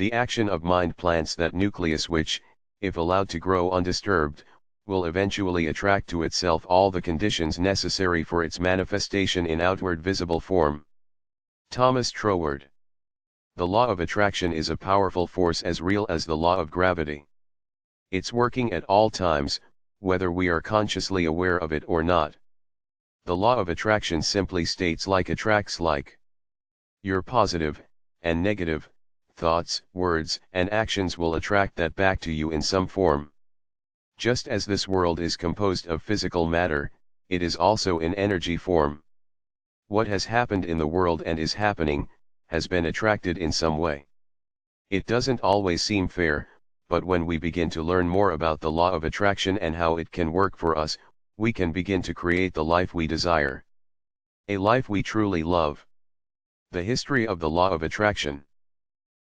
The action of mind plants that nucleus which, if allowed to grow undisturbed, will eventually attract to itself all the conditions necessary for its manifestation in outward visible form. Thomas Troward. The law of attraction is a powerful force as real as the law of gravity. It's working at all times, whether we are consciously aware of it or not. The law of attraction simply states like attracts like. Your positive and negative thoughts, words, and actions will attract that back to you in some form. Just as this world is composed of physical matter, it is also in energy form. What has happened in the world and is happening, has been attracted in some way. It doesn't always seem fair, but when we begin to learn more about the law of attraction and how it can work for us, we can begin to create the life we desire. A life we truly love. The history of the law of attraction.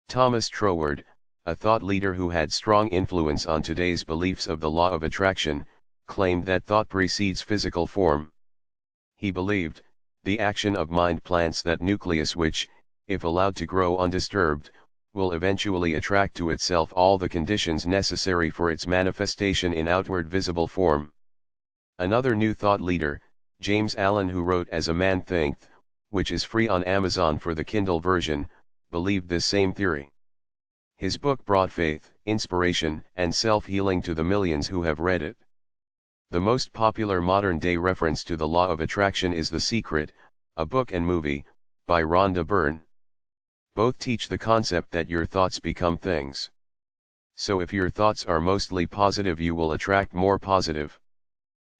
Thomas Troward, a thought leader who had strong influence on today's beliefs of the law of attraction, claimed that thought precedes physical form. He believed, the action of mind plants that nucleus which, if allowed to grow undisturbed, will eventually attract to itself all the conditions necessary for its manifestation in outward visible form. Another new thought leader, James Allen, who wrote As a Man Thinketh, which is free on Amazon for the Kindle version, believed this same theory. His book brought faith, inspiration, and self-healing to the millions who have read it. The most popular modern-day reference to the law of attraction is The Secret, a book and movie, by Rhonda Byrne. Both teach the concept that your thoughts become things. So if your thoughts are mostly positive, you will attract more positive.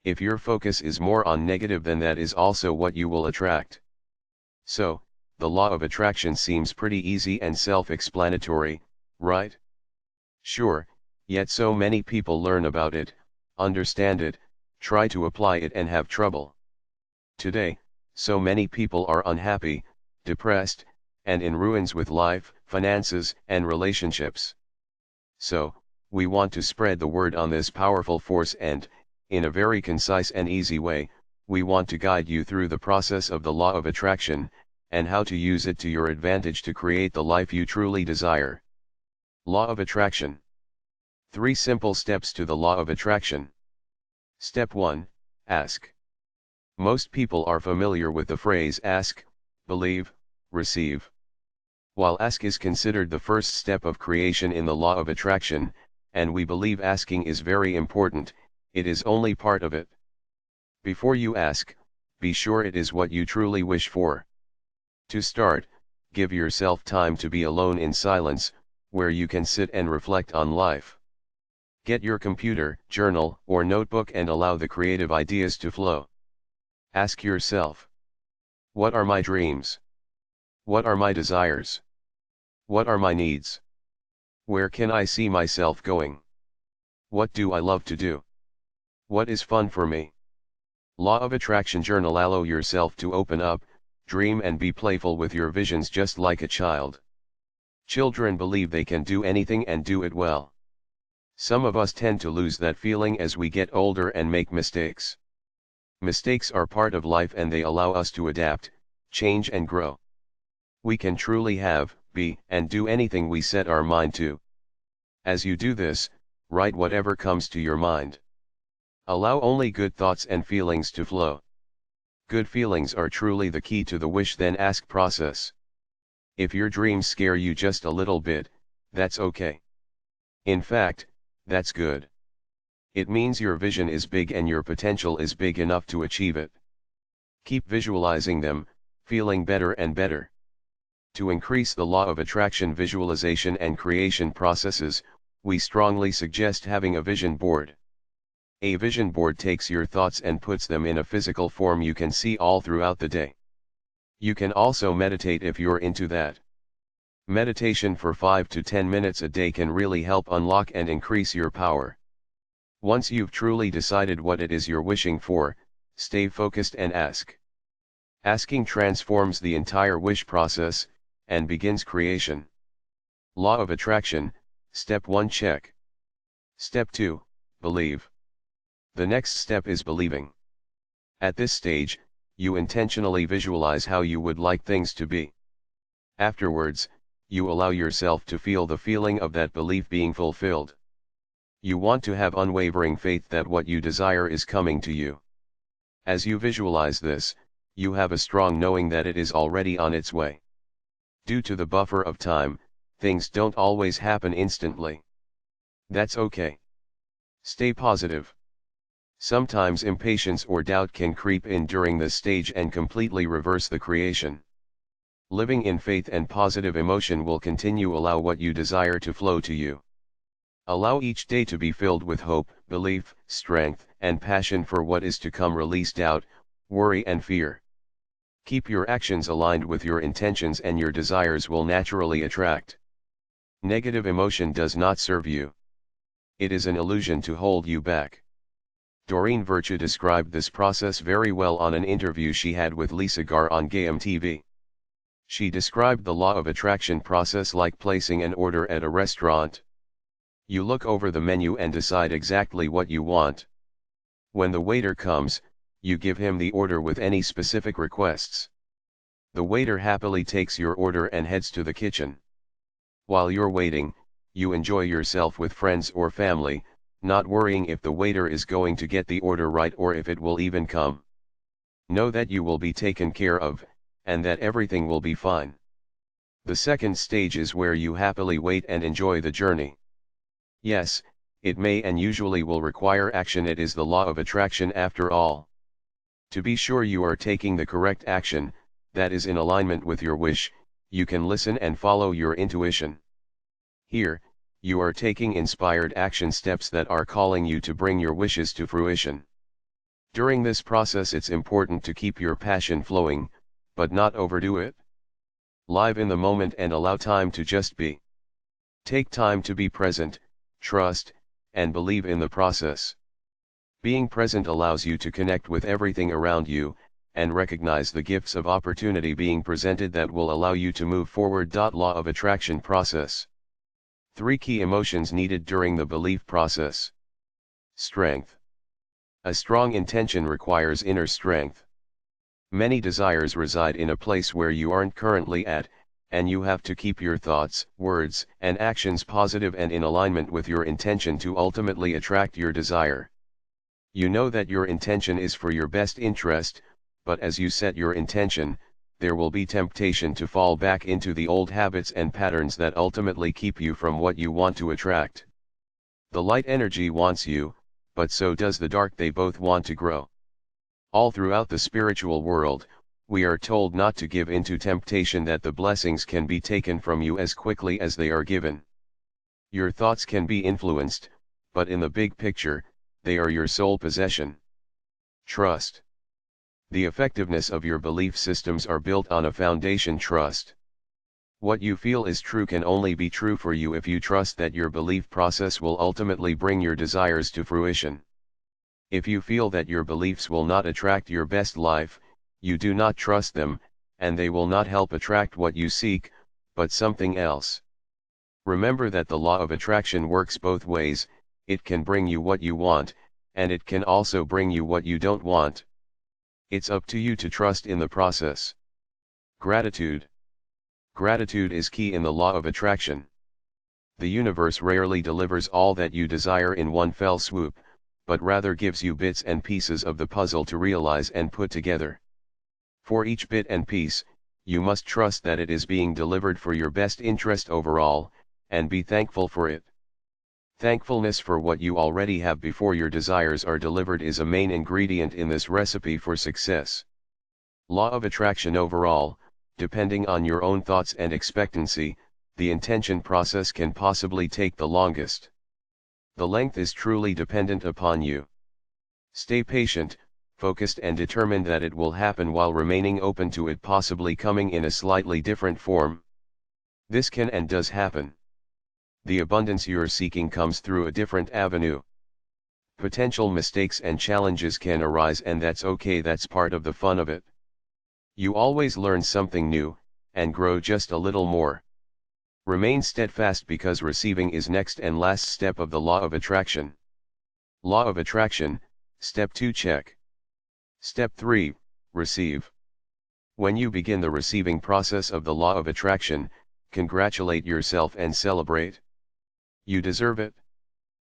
If your focus is more on negative, then that is also what you will attract. So, the law of attraction seems pretty easy and self-explanatory, right? Sure, yet so many people learn about it, understand it, try to apply it and have trouble. Today, so many people are unhappy, depressed, and in ruins with life, finances, and relationships. So, we want to spread the word on this powerful force and, in a very concise and easy way, we want to guide you through the process of the law of attraction, and how to use it to your advantage to create the life you truly desire. Law of Attraction. 3 simple steps to the law of attraction. Step 1, ask. Most people are familiar with the phrase ask, believe, receive. While ask is considered the first step of creation in the law of attraction, and we believe asking is very important, it is only part of it. Before you ask, be sure it is what you truly wish for. To start, give yourself time to be alone in silence, where you can sit and reflect on life. Get your computer, journal, or notebook and allow the creative ideas to flow. Ask yourself, what are my dreams? What are my desires? What are my needs? Where can I see myself going? What do I love to do? What is fun for me? Law of Attraction Journal. Allow yourself to open up, dream and be playful with your visions just like a child. Children believe they can do anything and do it well. Some of us tend to lose that feeling as we get older and make mistakes. Mistakes are part of life and they allow us to adapt, change and grow. We can truly have, be, and do anything we set our mind to. As you do this, write whatever comes to your mind. Allow only good thoughts and feelings to flow. Good feelings are truly the key to the wish then ask process. If your dreams scare you just a little bit, that's okay. In fact, that's good. It means your vision is big and your potential is big enough to achieve it. Keep visualizing them, feeling better and better. To increase the law of attraction visualization and creation processes, we strongly suggest having a vision board. A vision board takes your thoughts and puts them in a physical form you can see all throughout the day. You can also meditate if you're into that. Meditation for 5 to 10 minutes a day can really help unlock and increase your power. Once you've truly decided what it is you're wishing for, stay focused and ask. Asking transforms the entire wish process, and begins creation. Law of Attraction, Step 1 check. Step 2, believe. The next step is believing. At this stage, you intentionally visualize how you would like things to be. Afterwards, you allow yourself to feel the feeling of that belief being fulfilled. You want to have unwavering faith that what you desire is coming to you. As you visualize this, you have a strong knowing that it is already on its way. Due to the buffer of time, things don't always happen instantly. That's okay. Stay positive. Sometimes impatience or doubt can creep in during this stage and completely reverse the creation. Living in faith and positive emotion will continue allow what you desire to flow to you. Allow each day to be filled with hope, belief, strength, and passion for what is to come. Release doubt, worry and fear. Keep your actions aligned with your intentions and your desires will naturally attract. Negative emotion does not serve you. It is an illusion to hold you back. Doreen Virtue described this process very well on an interview she had with Lisa Garr on Gayam TV. She described the law of attraction process like placing an order at a restaurant. You look over the menu and decide exactly what you want. When the waiter comes, you give him the order with any specific requests. The waiter happily takes your order and heads to the kitchen. While you're waiting, you enjoy yourself with friends or family, not worrying if the waiter is going to get the order right or if it will even come. Know that you will be taken care of, and that everything will be fine. The second stage is where you happily wait and enjoy the journey. Yes, it may and usually will require action. It is the law of attraction after all. To be sure you are taking the correct action, that is in alignment with your wish, you can listen and follow your intuition. Here, you are taking inspired action steps that are calling you to bring your wishes to fruition. During this process it's important to keep your passion flowing, but not overdo it. Live in the moment and allow time to just be. Take time to be present, trust, and believe in the process. Being present allows you to connect with everything around you, and recognize the gifts of opportunity being presented that will allow you to move forward. Law of attraction process. 3 key emotions needed during the belief process. Strength. A strong intention requires inner strength. Many desires reside in a place where you aren't currently at, and you have to keep your thoughts, words, and actions positive and in alignment with your intention to ultimately attract your desire. You know that your intention is for your best interest, but as you set your intention, there will be temptation to fall back into the old habits and patterns that ultimately keep you from what you want to attract. The light energy wants you, but so does the dark. They both want to grow. All throughout the spiritual world, we are told not to give into temptation, that the blessings can be taken from you as quickly as they are given. Your thoughts can be influenced, but in the big picture, they are your sole possession. Trust. The effectiveness of your belief systems are built on a foundation: trust. What you feel is true can only be true for you if you trust that your belief process will ultimately bring your desires to fruition. If you feel that your beliefs will not attract your best life, you do not trust them, and they will not help attract what you seek, but something else. Remember that the law of attraction works both ways. It can bring you what you want, and it can also bring you what you don't want. It's up to you to trust in the process. Gratitude. Gratitude is key in the law of attraction. The universe rarely delivers all that you desire in one fell swoop, but rather gives you bits and pieces of the puzzle to realize and put together. For each bit and piece, you must trust that it is being delivered for your best interest overall, and be thankful for it. Thankfulness for what you already have before your desires are delivered is a main ingredient in this recipe for success. Law of attraction overall, depending on your own thoughts and expectancy, the intention process can possibly take the longest. The length is truly dependent upon you. Stay patient, focused and determined that it will happen, while remaining open to it possibly coming in a slightly different form. This can and does happen. The abundance you're seeking comes through a different avenue. Potential mistakes and challenges can arise, and that's okay. That's part of the fun of it. You always learn something new, and grow just a little more. Remain steadfast, because receiving is next and last step of the law of attraction. Law of attraction, step 2, check. Step 3, receive. When you begin the receiving process of the law of attraction, congratulate yourself and celebrate. You deserve it.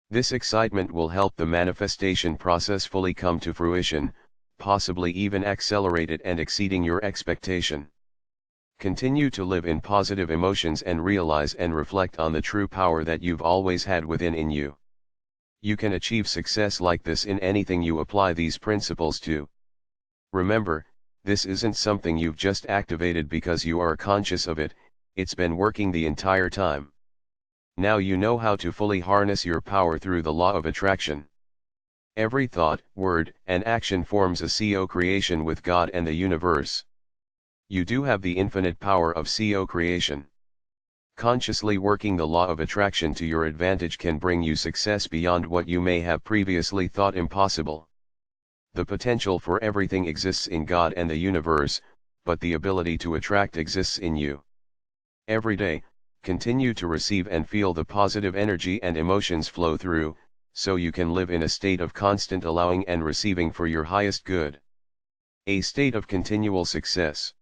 This excitement will help the manifestation process fully come to fruition, possibly even accelerate it and exceeding your expectation. Continue to live in positive emotions and realize and reflect on the true power that you've always had within in you. You can achieve success like this in anything you apply these principles to. Remember, this isn't something you've just activated because you are conscious of it, it's been working the entire time. Now you know how to fully harness your power through the law of attraction. Every thought, word, and action forms a co-creation with God and the universe. You do have the infinite power of co-creation. Consciously working the law of attraction to your advantage can bring you success beyond what you may have previously thought impossible. The potential for everything exists in God and the universe, but the ability to attract exists in you. Every day, continue to receive and feel the positive energy and emotions flow through, so you can live in a state of constant allowing and receiving for your highest good. A state of continual success.